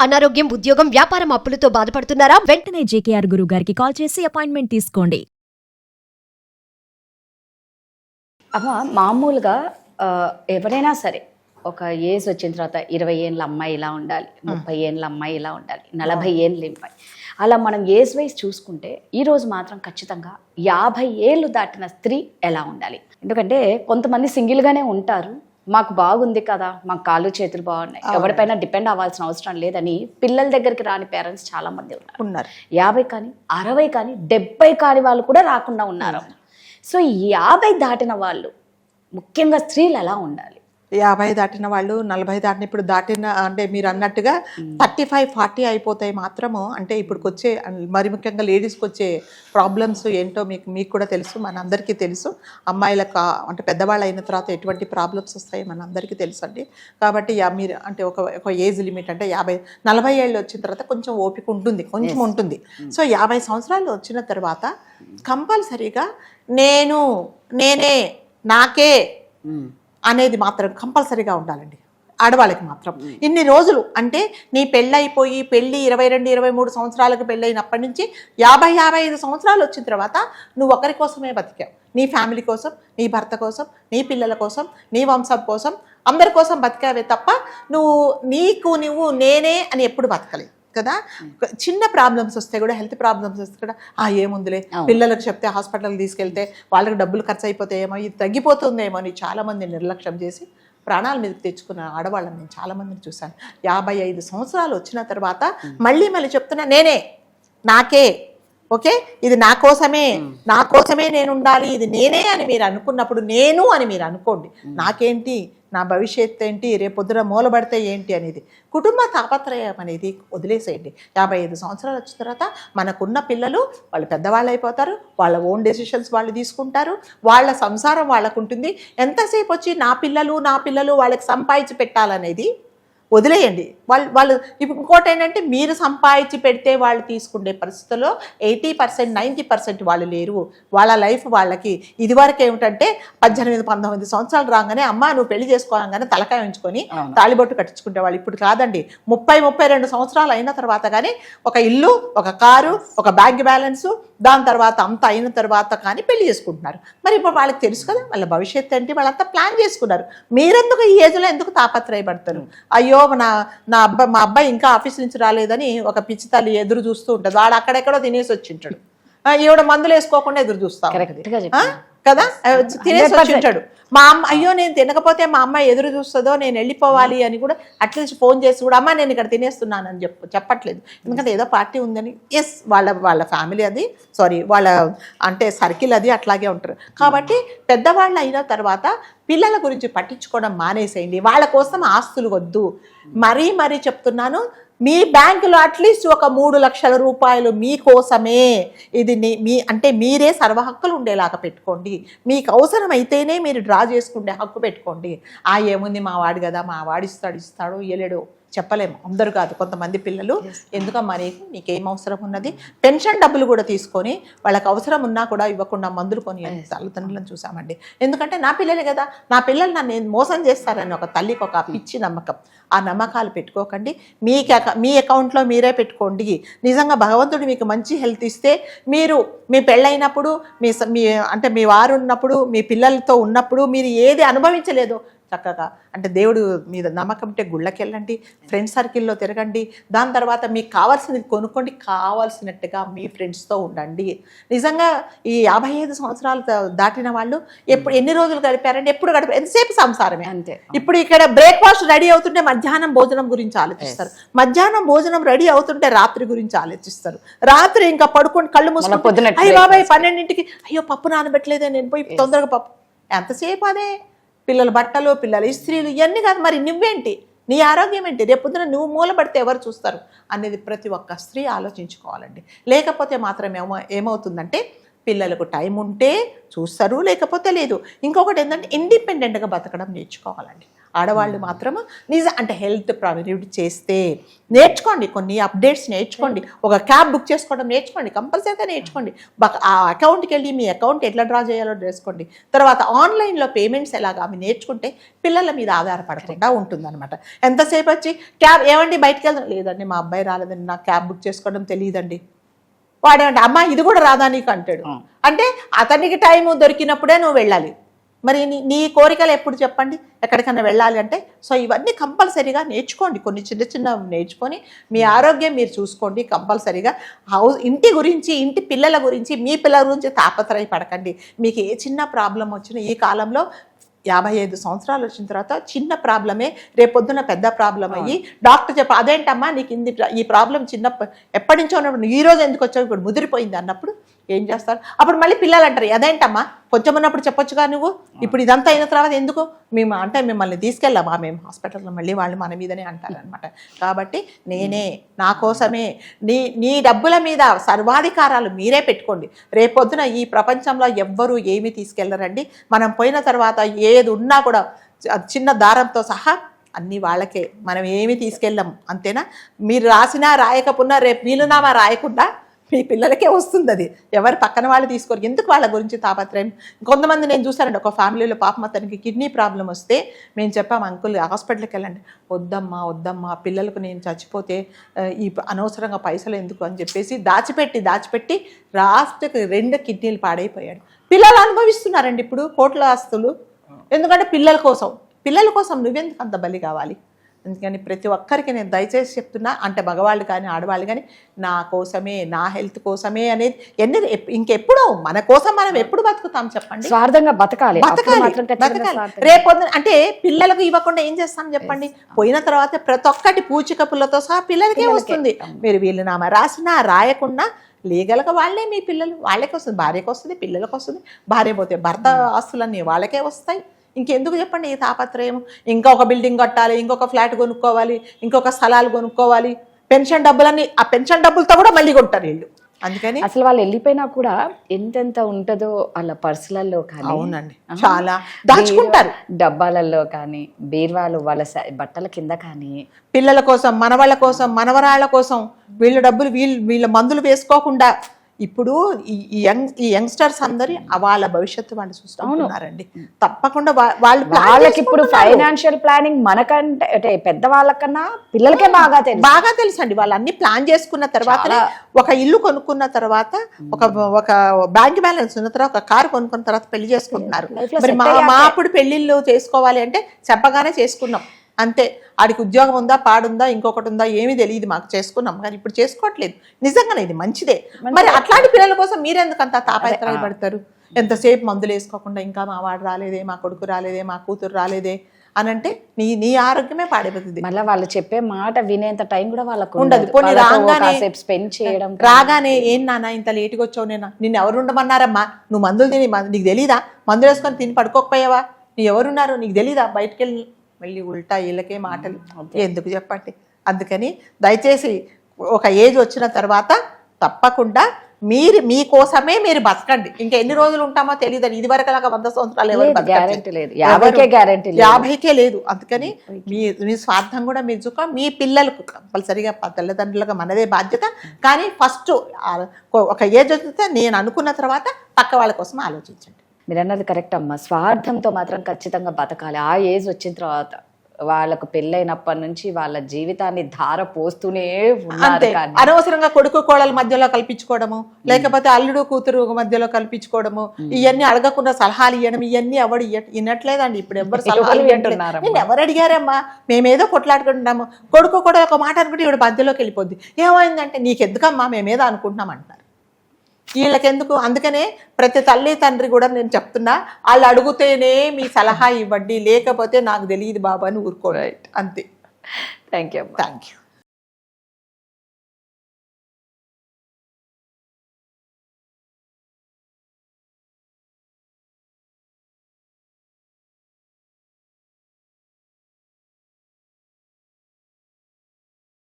అనారోగ్యం, ఉద్యోగం, వ్యాపారం అప్పులతో బాధపడుతున్నారా? వెంటనే జేకేఆర్ గురువు గారికి కాల్ చేసి అపాయింట్మెంట్ తీసుకోండి. అమ్మ మామూలుగా ఎవరైనా సరే ఒక ఏజ్ వచ్చిన తర్వాత 20 ఏళ్ళ అమ్మాయి ఇలా ఉండాలి, 30 ఏళ్ళ అమ్మాయి ఇలా ఉండాలి, 40 ఏళ్ళ అమ్మాయి అలా మనం ఏజ్ వైజ్ చూసుకుంటే ఈరోజు మాత్రం ఖచ్చితంగా 50 ఏళ్ళు దాటిన స్త్రీ ఎలా ఉండాలి? ఎందుకంటే కొంతమంది సింగిల్గానే ఉంటారు, మాకు బాగుంది కదా, మాకు కాళ్ళు చేతులు బాగున్నాయి, ఎవరిపైన డిపెండ్ అవ్వాల్సిన అవసరం లేదని పిల్లల దగ్గరికి రాని పేరెంట్స్ చాలా మంది ఉన్నారు. 50 కానీ 60 కానీ 70 కాని వాళ్ళు కూడా రాకుండా ఉన్నారు. సో 50 దాటిన వాళ్ళు ముఖ్యంగా స్త్రీలు ఎలా ఉండాలి? 50 దాటిన వాళ్ళు 40 దాటిన ఇప్పుడు దాటిన అంటే మీరు అన్నట్టుగా 35-40 అయిపోతాయి మాత్రము. అంటే ఇప్పుడుకి వచ్చే మరి ముఖ్యంగా లేడీస్కి వచ్చే ప్రాబ్లమ్స్ ఏంటో మీకు కూడా తెలుసు, మనందరికీ తెలుసు. అమ్మాయిలకు అంటే పెద్దవాళ్ళు అయిన తర్వాత ఎటువంటి ప్రాబ్లమ్స్ వస్తాయి మనందరికీ తెలుసు అండి. కాబట్టి మీరు అంటే ఒక ఏజ్ లిమిట్ అంటే 40 ఏళ్ళు వచ్చిన తర్వాత కొంచెం ఓపిక ఉంటుంది, కొంచెం ఉంటుంది. సో 50 సంవత్సరాలు వచ్చిన తర్వాత కంపల్సరీగా నేనే నాకే అనేది మాత్రం కంపల్సరీగా ఉండాలండి ఆడవాళ్ళకి మాత్రం. ఇన్ని రోజులు అంటే నీ పెళ్ళి 22-23 సంవత్సరాలకు పెళ్ళైనప్పటి నుంచి 50-55 సంవత్సరాలు వచ్చిన తర్వాత నువ్వు ఒకరి కోసమే బతికావు. నీ ఫ్యామిలీ కోసం, నీ భర్త కోసం, నీ పిల్లల కోసం, నీ వంశం కోసం, అందరి కోసం బతికావే తప్ప నువ్వు నేనే అని ఎప్పుడు బతకలేదు కదా. చిన్న ప్రాబ్లమ్స్ వస్తే కూడా, హెల్త్ ప్రాబ్లమ్స్ వస్తే కూడా ఏముందిలే పిల్లలకు చెప్తే హాస్పిటల్కి తీసుకెళ్తే వాళ్ళకి డబ్బులు ఖర్చు అయిపోతాయేమో, ఇది తగ్గిపోతుందేమో అని చాలామంది నిర్లక్ష్యం చేసి ప్రాణాల మీదకి తెచ్చుకున్న ఆడవాళ్ళని నేను చాలామందిని చూశాను. 55 సంవత్సరాలు వచ్చిన తర్వాత మళ్ళీ చెప్తున్నా నాకే ఓకే, ఇది నా కోసమే నేను ఉండాలి, ఇది నేనే అని మీరు అనుకున్నప్పుడు నేను అని మీరు అనుకోండి. నాకేంటి, నా భవిష్యత్తు ఏంటి, రేపొద్దున మూలబడితే ఏంటి అనేది కుటుంబ తాపత్రయం అనేది వదిలేసేయండి. 55 సంవత్సరాలు వచ్చిన తర్వాత మనకున్న పిల్లలు వాళ్ళు పెద్దవాళ్ళు అయిపోతారు, వాళ్ళ ఓన్ డెసిషన్స్ వాళ్ళు తీసుకుంటారు, వాళ్ళ సంసారం వాళ్ళకు ఉంటుంది. ఎంతసేపు వచ్చి నా పిల్లలు వాళ్ళకి సంపాదించి పెట్టాలనేది వదిలేయండి. వాళ్ళు ఇప్పుడు ఇంకోటి ఏంటంటే మీరు సంపాదించి పెడితే వాళ్ళు తీసుకునే పరిస్థితుల్లో 80% 90% వాళ్ళు లేరు. వాళ్ళ లైఫ్ వాళ్ళకి ఇదివరకు ఏమిటంటే 18-19 సంవత్సరాలు రాగానే అమ్మ నువ్వు పెళ్లి చేసుకోగానే తలకాయ ఉంచుకొని తాళిబొట్టు కట్టించుకునే వాళ్ళు. ఇప్పుడు కాదండి, 30-32 సంవత్సరాలు అయిన తర్వాత కానీ ఒక ఇల్లు, ఒక కారు, ఒక బ్యాంక్ బ్యాలెన్సు, దాని తర్వాత అంత అయిన తర్వాత కానీ పెళ్లి చేసుకుంటున్నారు. మరి ఇప్పుడు వాళ్ళకి తెలుసు కదా వాళ్ళ భవిష్యత్తు ఏంటి, వాళ్ళంతా ప్లాన్ చేసుకున్నారు. మీరెందుకు ఈ ఏజ్లో ఎందుకు తాపత్రయపడతారు? అయ్యో మా అబ్బాయి ఇంకా ఆఫీస్ నుంచి రాలేదని ఒక పిచ్చి తల్లి ఎదురు చూస్తూ ఉంటుంది. వాడు అక్కడెక్కడో తినేసి వచ్చింటాడు, ఈవిడ మందులు వేసుకోకుండా ఎదురు చూస్తా కదా, తినేసి వచ్చింటాడు. మా అమ్మ అయ్యో నేను తినకపోతే మా అమ్మ ఎదురు చూస్తుందో, నేను వెళ్ళిపోవాలి అని కూడా అట్లీస్ట్ ఫోన్ చేసి కూడా అమ్మ నేను ఇక్కడ తినేస్తున్నాను అని చెప్పట్లేదు. ఎందుకంటే ఏదో పార్టీ ఉందని. ఎస్, వాళ్ళ ఫ్యామిలీ అది, వాళ్ళ అంటే సర్కిల్ అది అట్లాగే ఉంటారు. కాబట్టి పెద్దవాళ్ళు అయిన తర్వాత పిల్లల గురించి పట్టించుకోవడం మానేసేయండి. వాళ్ళ కోసం ఆస్తులు వద్దు. మరీ చెప్తున్నాను, మీ బ్యాంకులో అట్లీస్ట్ ఒక 3 లక్షల రూపాయలు మీకోసమే, ఇది అంటే మీరే సర్వహక్కులు ఉండేలాగా పెట్టుకోండి. మీకు అవసరమైతేనే మీరు డ్రా చేసుకుంటే హక్కు పెట్టుకోండి. ఏముంది మా వాడు కదా, మా వాడు ఇస్తాడు ఇయ్యలేడు చెప్పలేము, అందరూ కాదు, కొంతమంది పిల్లలు ఎందుకమ్మా నీకేం అవసరం ఉన్నది, పెన్షన్ డబ్బులు కూడా తీసుకొని వాళ్ళకి అవసరం ఉన్నా కూడా ఇవ్వకుండా మందులు కొని తల్లిదండ్రులను చూసామండి. ఎందుకంటే నా పిల్లలే కదా, నా పిల్లలు నన్ను మోసం చేస్తారని ఒక తల్లికి ఒక పిచ్చి నమ్మకం. ఆ నమ్మకాలు పెట్టుకోకండి. మీ అకౌంట్లో మీరే పెట్టుకోండి. నిజంగా భగవంతుడు మీకు మంచి హెల్త్ ఇస్తే మీరు మీ పెళ్ళైనప్పుడు అంటే మీ వారు ఉన్నప్పుడు, మీ పిల్లలతో ఉన్నప్పుడు మీరు ఏది అనుభవించలేదో చక్కగా అంటే దేవుడు మీద నమ్మకం ఉంటే గుళ్ళకి వెళ్ళండి, ఫ్రెండ్స్ సర్కిల్లో తిరగండి, దాని తర్వాత మీకు కావాల్సినది కొనుక్కోండి, కావాల్సినట్టుగా మీ ఫ్రెండ్స్తో ఉండండి. నిజంగా ఈ 55 సంవత్సరాలు దాటిన వాళ్ళు ఎన్ని రోజులు గడిపారంటే ఎంతసేపు సంసారమే అంతే. ఇప్పుడు ఇక్కడ బ్రేక్ఫాస్ట్ రెడీ అవుతుంటే మధ్యాహ్నం భోజనం గురించి ఆలోచిస్తారు, మధ్యాహ్నం భోజనం రెడీ అవుతుంటే రాత్రి గురించి ఆలోచిస్తారు, రాత్రి ఇంకా పడుకొని కళ్ళు మూసుకొని అయ్యో బాబాయ్ 12ంటికి అయ్యో పప్పు నానబెట్టలేదే, నేను పోయి తొందరగా పప్పు. ఎంతసేపు అదే పిల్లల బట్టలు, పిల్లల ఇస్త్రీలు, ఇవన్నీ కాదు. మరి నువ్వేంటి, నీ ఆరోగ్యం ఏంటి, రేపొద్దున నువ్వు మూలపడితే ఎవరు చూస్తారు అనేది ప్రతి ఒక్క స్త్రీ ఆలోచించుకోవాలండి. లేకపోతే మాత్రం ఏమవుతుందంటే పిల్లలకు టైం ఉంటే చూస్తారు, లేకపోతే లేదు. ఇంకొకటి ఏంటంటే ఇండిపెండెంట్గా బతకడం నేర్చుకోవాలండి. ఆడవాళ్ళు మాత్రము అంటే హెల్త్ ప్రైవేట్ చేస్తే నేర్చుకోండి, కొన్ని అప్డేట్స్ నేర్చుకోండి, ఒక క్యాబ్ బుక్ చేసుకోవడం నేర్చుకోండి, కంపల్సరీగా నేర్చుకోండి. ఆ అకౌంట్కి వెళ్ళి మీ అకౌంట్ ఎట్లా డ్రా చేయాలో నేర్చుకోండి. తర్వాత ఆన్లైన్లో పేమెంట్స్ ఎలాగా అవి నేర్చుకుంటే పిల్లల మీద ఆధారపడకుండా ఉంటుందన్నమాట. ఎంతసేపు వచ్చి క్యాబ్ ఏమండి బయటకు వెళ్దాం, లేదండి మా అబ్బాయి రాలేదండి, నాకు క్యాబ్ బుక్ చేసుకోవడం తెలియదండి. వాడేమంటే అమ్మ ఇది కూడా రాదా నీకు అంటాడు. అంటే అతనికి టైం దొరికినప్పుడే నువ్వు వెళ్ళాలి. మరి నీ కోరికలు ఎప్పుడు చెప్పండి ఎక్కడికైనా వెళ్ళాలి అంటే. సో ఇవన్నీ కంపల్సరీగా నేర్చుకోండి, కొన్ని చిన్న చిన్న నేర్చుకొని మీ ఆరోగ్యం మీరు చూసుకోండి. కంపల్సరీగా ఇంటి గురించి, ఇంటి పిల్లల గురించి, మీ పిల్లల గురించి తాపత్రయపడకండి. మీకు ఏ చిన్న ప్రాబ్లం వచ్చినా ఈ కాలంలో 55 సంవత్సరాలు వచ్చిన తర్వాత చిన్న ప్రాబ్లమే రేపొద్దున పెద్ద ప్రాబ్లం అయ్యి డాక్టర్ అదేంటమ్మా నీకు ఈ ప్రాబ్లం ఎప్పటి నుంచో ఉన్నప్పుడు ఈ రోజు ఎందుకు వచ్చావు ఇప్పుడు ముదిరిపోయింది అన్నప్పుడు ఏం చేస్తారు? అప్పుడు మళ్ళీ పిల్లలు అంటారు అదేంటమ్మా కొంచెం ఉన్నప్పుడు చెప్పొచ్చుగా నువ్వు, ఇప్పుడు ఇదంతా అయిన తర్వాత ఎందుకు అంటే మిమ్మల్ని తీసుకెళ్ళామా మేము హాస్పిటల్లో, మళ్ళీ వాళ్ళు మన మీదనే అంటారనమాట. కాబట్టి నా కోసమే నీ డబ్బుల మీద సర్వాధికారాలు మీరే పెట్టుకోండి. రేపొద్దున ఈ ప్రపంచంలో ఎవ్వరూ ఏమీ తీసుకెళ్ళరండి. మనం పోయిన తర్వాత ఏది ఉన్నా కూడా చిన్న దారంతో సహా అన్నీ వాళ్ళకే, మనం ఏమీ తీసుకెళ్ళాం అంతేనా. మీరు రాసినా రాయకపోయినా రేపు వీలునామా రాయకుండా మీ పిల్లలకే వస్తుంది అది, ఎవరు పక్కన వాళ్ళు తీసుకోరు. ఎందుకు వాళ్ళ గురించి తాపత్రయం? కొంతమంది నేను చూసానండి, ఒక ఫ్యామిలీలో పాపం అతనికి కిడ్నీ ప్రాబ్లం వస్తే మేము చెప్పాం అంకుల్ హాస్పిటల్కి వెళ్ళండి, వద్దమ్మా పిల్లలకు నేను చచ్చిపోతే ఈ అనవసరంగా పైసలు ఎందుకు అని చెప్పేసి దాచిపెట్టి లాస్ట్కి 2 కిడ్నీలు పాడైపోయాడు. పిల్లలు అనుభవిస్తున్నారండి ఇప్పుడు కోట్ల ఆస్తులు. ఎందుకంటే పిల్లల కోసం నువ్వెందుకు అంత బలి కావాలి? అందుకని ప్రతి ఒక్కరికి నేను దయచేసి చెప్తున్నా, అంటే మగవాళ్ళు కానీ ఆడవాళ్ళు కానీ నా కోసమే, నా హెల్త్ కోసమే అనేది ఇంకెప్పుడు మన కోసం మనం ఎప్పుడు బతుకుతాం చెప్పండి? స్వార్థంగా బతకాలి. రేపొద్దు అంటే పిల్లలకు ఇవ్వకుండా ఏం చేస్తాం చెప్పండి? పోయిన తర్వాత ప్రతి ఒక్కటి పూచిక పుల్లతో సహా పిల్లలకే వస్తుంది. మీరు వీలునామా రాసినా రాయకుండా లీగల్గా వాళ్ళే మీ పిల్లలు, వాళ్ళకే వస్తుంది, భార్యకు వస్తుంది, పిల్లలకు వస్తుంది. భార్య పోతే భర్త ఆస్తులన్నీ వాళ్ళకే వస్తాయి. ఇంకెందుకు చెప్పండి ఈ తాపత్రయం? ఇంకొక బిల్డింగ్ కట్టాలి, ఇంకొక ఫ్లాట్ కొనుక్కోవాలి, ఇంకొక స్థలాలు కొనుక్కోవాలి, పెన్షన్ డబ్బులన్నీ ఆ పెన్షన్ డబ్బులతో కూడా మళ్ళీ కొంటారు వీళ్ళు. అందుకని అసలు వాళ్ళు వెళ్ళిపోయినా కూడా ఎంతెంత ఉంటుందో వాళ్ళ పర్సులలో కానీ, అవునండి చాలా దాచుకుంటారు, డబ్బాలలో కానీ, బీర్వాలు వాళ్ళ బట్టల కింద కానీ, పిల్లల కోసం, మనవాళ్ళ కోసం, మనవరాళ్ళ కోసం వీళ్ళ డబ్బులు వీళ్ళ మందులు వేసుకోకుండా ఇప్పుడు ఈ యంగ్స్టర్స్ అందరి వాళ్ళ భవిష్యత్తు వాళ్ళు చూస్తున్నారండి. తప్పకుండా వాళ్ళకి ఇప్పుడు ఫైనాన్షియల్ ప్లానింగ్ మనకంటే అంటే పెద్దవాళ్ళకన్నా పిల్లలకే బాగా తెలుసు అండి. వాళ్ళు అన్ని ప్లాన్ చేసుకున్న తర్వాత, ఒక ఇల్లు కొనుక్కున్న తర్వాత, ఒక బ్యాంక్ బ్యాలెన్స్ ఉన్న తర్వాత, ఒక కారు కొనుక్కున్న తర్వాత పెళ్లి చేసుకుంటున్నారు. మరి మా అప్పుడు పెళ్లిళ్ళు చేసుకోవాలి అంటే చెప్పగానే చేసుకున్నాం అంతే. ఆడికి ఉద్యోగం ఉందా, పాడుందా, ఇంకొకటి ఉందా ఏమీ తెలియదు, మాకు చేసుకున్నాం. కానీ ఇప్పుడు చేసుకోవట్లేదు. నిజంగానే ఇది మంచిదే. మరి అట్లాంటి పిల్లల కోసం మీరెందుకు అంత తాపత్రయ పడతారు? ఎంతసేపు మందులు వేసుకోకుండా ఇంకా మా వాడు రాలేదే, మా కొడుకు రాలేదే, మా కూతురు రాలేదే అని అంటే నీ ఆరోగ్యమే పాడైపోతుంది. మళ్ళీ వాళ్ళు చెప్పే మాట వినేంత టైం కూడా వాళ్ళకు ఉండదు. పోనీ స్పెండ్ చేయడం రాగానే ఏం నాన్న ఇంత లేటుగా వచ్చావు, నిన్ను ఎవరు ఉండమన్నారమ్మా, నువ్వు మందులు తిని నీకు తెలీదా, మందులు వేసుకొని తిని పడుకోకపోయావా, నీ ఎవరున్నారు నీకు తెలీదా, బయటకు వెళ్ళి మళ్ళీ ఉల్టా వీళ్ళకే మాటలు ఎందుకు చెప్పండి? అందుకని దయచేసి ఒక ఏజ్ వచ్చిన తర్వాత తప్పకుండా మీకోసమే మీరు బతకండి. ఇంకా ఎన్ని రోజులు ఉంటామో తెలియదు. ఇది వరకు లాగా 100 సంవత్సరాలు ఎవరు గ్యారెంటీ లేదు, 50కే లేదు. అందుకని మీ స్వార్థం కూడా మీరు చూసుకో. మీ పిల్లలకు కంపల్సరిగా తల్లిదండ్రులుగా మనదే బాధ్యత. కానీ ఫస్ట్ ఒక ఏజ్ వచ్చితే నేను అనుకున్న తర్వాత పక్క వాళ్ళ కోసం ఆలోచించండి. మీరు అన్నది కరెక్ట్ అమ్మా. స్వార్థంతో మాత్రం ఖచ్చితంగా బతకాలి. ఆ ఏజ్ వచ్చిన తర్వాత వాళ్ళకు పెళ్ళైనప్పటి నుంచి వాళ్ళ జీవితాన్ని ధార పోస్తూనే అంతే. అనవసరంగా కొడుకు కోడల మధ్యలో కల్పించుకోవడము, లేకపోతే అల్లుడు కూతురు మధ్యలో కల్పించుకోవడము, ఇవన్నీ అడగకుండా సలహాలు ఇవ్వడం, ఇవన్నీ ఎవడు వినట్లేదండి. ఇప్పుడు ఎవరు సలహాలు వింటున్నారు? నేను ఎవరు అడిగారమ్మా, మేమేదో కొట్లాడుకుంటున్నాము, కొడుకు కూడా ఒక మాట అనుకుంటే ఇవిడ మధ్యలోకి వెళ్ళిపోద్ది. ఏమైందంటే నీకెందుకమ్మా మేమేదో అనుకుంటున్నాం అంటారు. వీళ్ళకెందుకు? అందుకనే ప్రతి తల్లి తండ్రి కూడా నేను చెప్తున్నా, వాళ్ళు అడుగుతేనే మీ సలహా ఇవ్వండి, లేకపోతే నాకు తెలియదు బాబా అని ఊరుకోండి అంతే. Thank you.